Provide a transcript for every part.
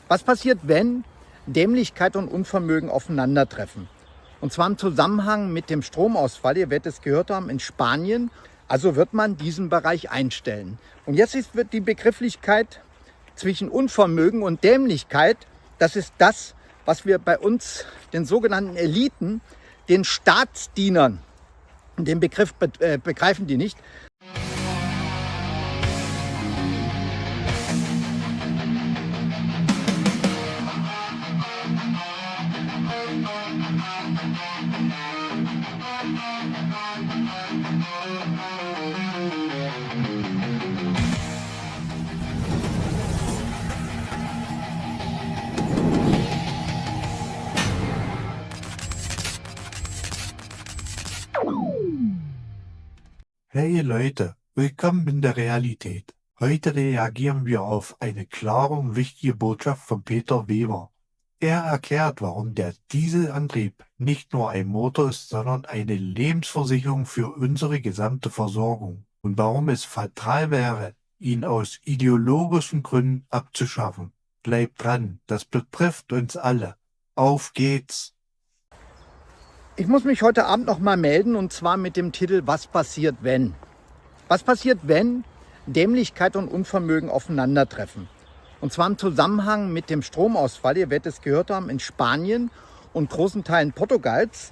Was passiert, wenn Dämlichkeit und Unvermögen aufeinandertreffen? Und zwar im Zusammenhang mit dem Stromausfall, ihr werdet es gehört haben, in Spanien. Also wird man diesen Bereich einstellen. Und jetzt wird die Begrifflichkeit zwischen Unvermögen und Dämlichkeit, das ist das, was wir bei uns, den sogenannten Eliten, den Staatsdienern, den Begriff begreifen die nicht. Hey Leute, willkommen in der Realität. Heute reagieren wir auf eine klare und wichtige Botschaft von Peter Weber. Er erklärt, warum der Dieselantrieb nicht nur ein Motor ist, sondern eine Lebensversicherung für unsere gesamte Versorgung und warum es fatal wäre, ihn aus ideologischen Gründen abzuschaffen. Bleibt dran, das betrifft uns alle. Auf geht's! Ich muss mich heute Abend noch mal melden, und zwar mit dem Titel Was passiert, wenn? Was passiert, wenn Dämlichkeit und Unvermögen aufeinandertreffen? Und zwar im Zusammenhang mit dem Stromausfall, ihr werdet es gehört haben, in Spanien und großen Teilen Portugals.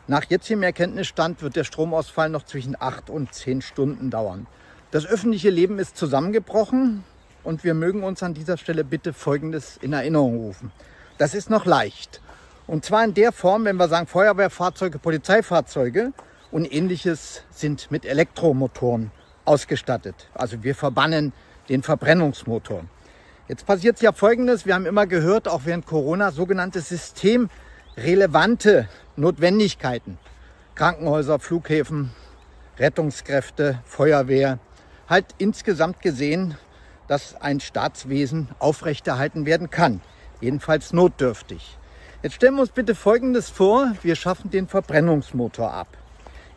Nach jetzigem Erkenntnisstand wird der Stromausfall noch zwischen 8 und 10 Stunden dauern. Das öffentliche Leben ist zusammengebrochen und wir mögen uns an dieser Stelle bitte Folgendes in Erinnerung rufen. Das ist noch leicht. Und zwar in der Form, wenn wir sagen Feuerwehrfahrzeuge, Polizeifahrzeuge und ähnliches sind mit Elektromotoren ausgestattet. Also wir verbannen den Verbrennungsmotor. Jetzt passiert ja Folgendes, wir haben immer gehört, auch während Corona, sogenannte systemrelevante Notwendigkeiten. Krankenhäuser, Flughäfen, Rettungskräfte, Feuerwehr. Halt insgesamt gesehen, dass ein Staatswesen aufrechterhalten werden kann. Jedenfalls notdürftig. Jetzt stellen wir uns bitte Folgendes vor, wir schaffen den Verbrennungsmotor ab.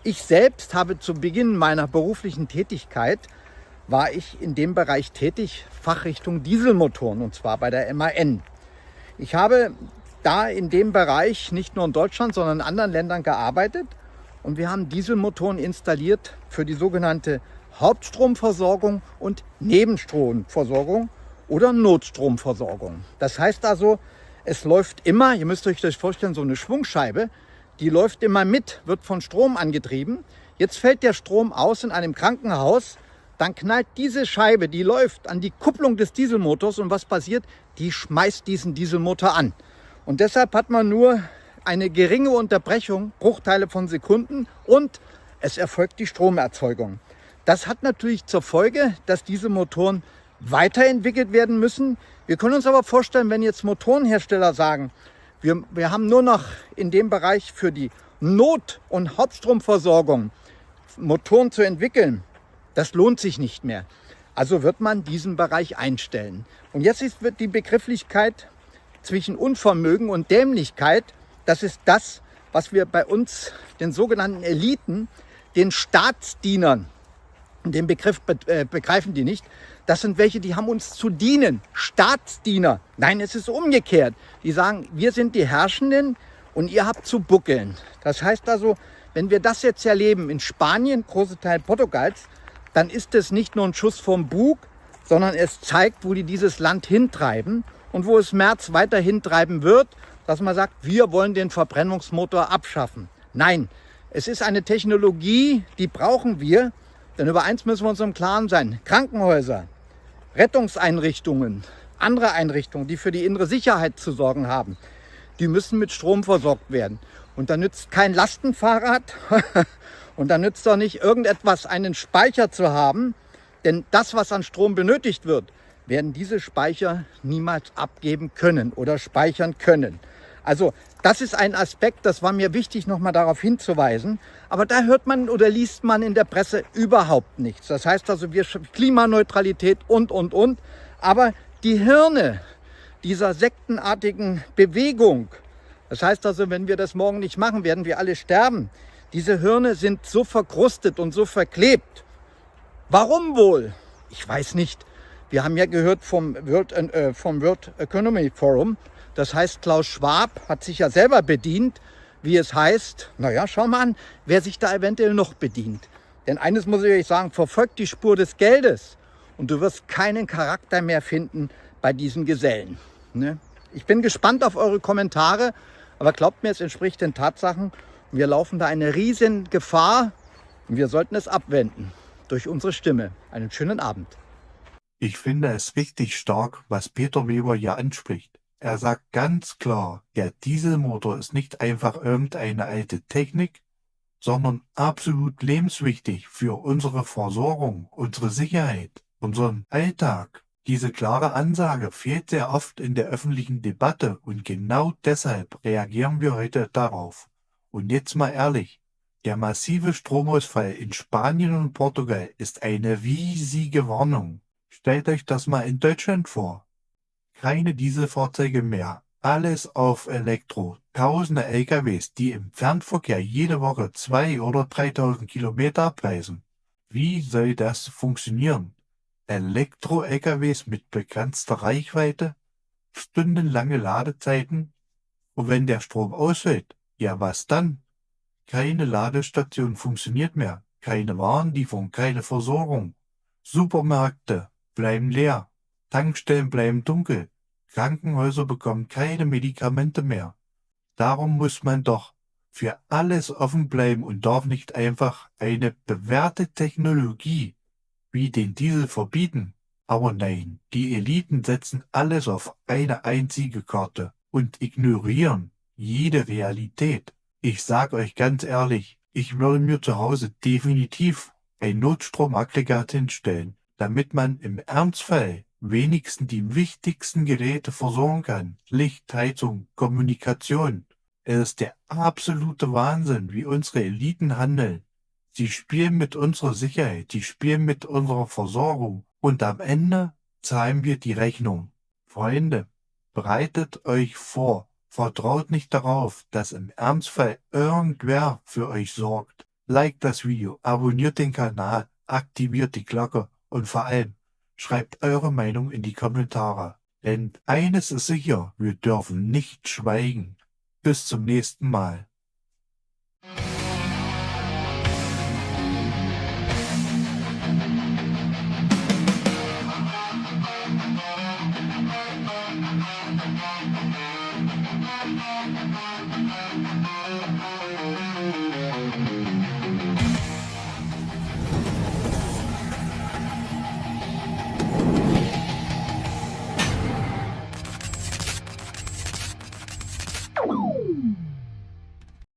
Ich selbst habe zu Beginn meiner beruflichen Tätigkeit, war ich in dem Bereich tätig, Fachrichtung Dieselmotoren, und zwar bei der MAN. Ich habe da in dem Bereich nicht nur in Deutschland, sondern in anderen Ländern gearbeitet und wir haben Dieselmotoren installiert für die sogenannte Hauptstromversorgung und Nebenstromversorgung oder Notstromversorgung. Das heißt also, es läuft immer, ihr müsst euch das vorstellen, so eine Schwungscheibe, die läuft immer mit, wird von Strom angetrieben. Jetzt fällt der Strom aus in einem Krankenhaus, dann knallt diese Scheibe, die läuft an die Kupplung des Dieselmotors und was passiert? Die schmeißt diesen Dieselmotor an. Und deshalb hat man nur eine geringe Unterbrechung, Bruchteile von Sekunden und es erfolgt die Stromerzeugung. Das hat natürlich zur Folge, dass diese Motoren weiterentwickelt werden müssen. Wir können uns aber vorstellen, wenn jetzt Motorenhersteller sagen, wir haben nur noch in dem Bereich für die Not- und Hauptstromversorgung Motoren zu entwickeln, das lohnt sich nicht mehr. Also wird man diesen Bereich einstellen. Und jetzt wird die Begrifflichkeit zwischen Unvermögen und Dämlichkeit, das ist das, was wir bei uns, den sogenannten Eliten, den Staatsdienern, den Begriff begreifen die nicht. Das sind welche, die haben uns zu dienen. Staatsdiener. Nein, es ist umgekehrt. Die sagen, wir sind die Herrschenden und ihr habt zu buckeln. Das heißt also, wenn wir das jetzt erleben in Spanien, große Teil Portugals, dann ist es nicht nur ein Schuss vom Bug, sondern es zeigt, wo die dieses Land hintreiben und wo es Merz weiter hintreiben wird, dass man sagt, wir wollen den Verbrennungsmotor abschaffen. Nein, es ist eine Technologie, die brauchen wir. Denn über eins müssen wir uns im Klaren sein. Krankenhäuser, Rettungseinrichtungen, andere Einrichtungen, die für die innere Sicherheit zu sorgen haben, die müssen mit Strom versorgt werden. Und da nützt kein Lastenfahrrad und da nützt doch nicht irgendetwas, einen Speicher zu haben. Denn das, was an Strom benötigt wird, werden diese Speicher niemals abgeben können oder speichern können. Also das ist ein Aspekt, das war mir wichtig, nochmal darauf hinzuweisen. Aber da hört man oder liest man in der Presse überhaupt nichts. Das heißt also, wir Klimaneutralität und. Aber die Hirne dieser sektenartigen Bewegung, das heißt also, wenn wir das morgen nicht machen, werden wir alle sterben. Diese Hirne sind so verkrustet und so verklebt. Warum wohl? Ich weiß nicht. Wir haben ja gehört vom World Economy Forum, das heißt, Klaus Schwab hat sich ja selber bedient, wie es heißt, naja, schau mal an, wer sich da eventuell noch bedient. Denn eines muss ich euch sagen, verfolgt die Spur des Geldes und du wirst keinen Charakter mehr finden bei diesen Gesellen. Ne? Ich bin gespannt auf eure Kommentare, aber glaubt mir, es entspricht den Tatsachen. Wir laufen da eine riesen Gefahr und wir sollten es abwenden durch unsere Stimme. Einen schönen Abend. Ich finde es richtig stark, was Peter Weber hier anspricht. Er sagt ganz klar, der Dieselmotor ist nicht einfach irgendeine alte Technik, sondern absolut lebenswichtig für unsere Versorgung, unsere Sicherheit, unseren Alltag. Diese klare Ansage fehlt sehr oft in der öffentlichen Debatte und genau deshalb reagieren wir heute darauf. Und jetzt mal ehrlich, der massive Stromausfall in Spanien und Portugal ist eine riesige Warnung. Stellt euch das mal in Deutschland vor. Keine Dieselfahrzeuge mehr, alles auf Elektro, tausende LKWs, die im Fernverkehr jede Woche 2.000 oder 3.000 Kilometer abreisen. Wie soll das funktionieren? Elektro-LKWs mit begrenzter Reichweite, stundenlange Ladezeiten und wenn der Strom ausfällt, ja was dann? Keine Ladestation funktioniert mehr, keine Warenlieferung, keine Versorgung. Supermärkte bleiben leer, Tankstellen bleiben dunkel, Krankenhäuser bekommen keine Medikamente mehr. Darum muss man doch für alles offen bleiben und darf nicht einfach eine bewährte Technologie wie den Diesel verbieten. Aber nein, die Eliten setzen alles auf eine einzige Karte und ignorieren jede Realität. Ich sag euch ganz ehrlich, ich würde mir zu Hause definitiv ein Notstromaggregat hinstellen, damit man im Ernstfall wenigstens die wichtigsten Geräte versorgen kann. Licht, Heizung, Kommunikation. Es ist der absolute Wahnsinn, wie unsere Eliten handeln. Sie spielen mit unserer Sicherheit, sie spielen mit unserer Versorgung und am Ende zahlen wir die Rechnung. Freunde, bereitet euch vor, vertraut nicht darauf, dass im Ernstfall irgendwer für euch sorgt. Liked das Video, abonniert den Kanal, aktiviert die Glocke und vor allem schreibt eure Meinung in die Kommentare. Denn eines ist sicher, wir dürfen nicht schweigen. Bis zum nächsten Mal.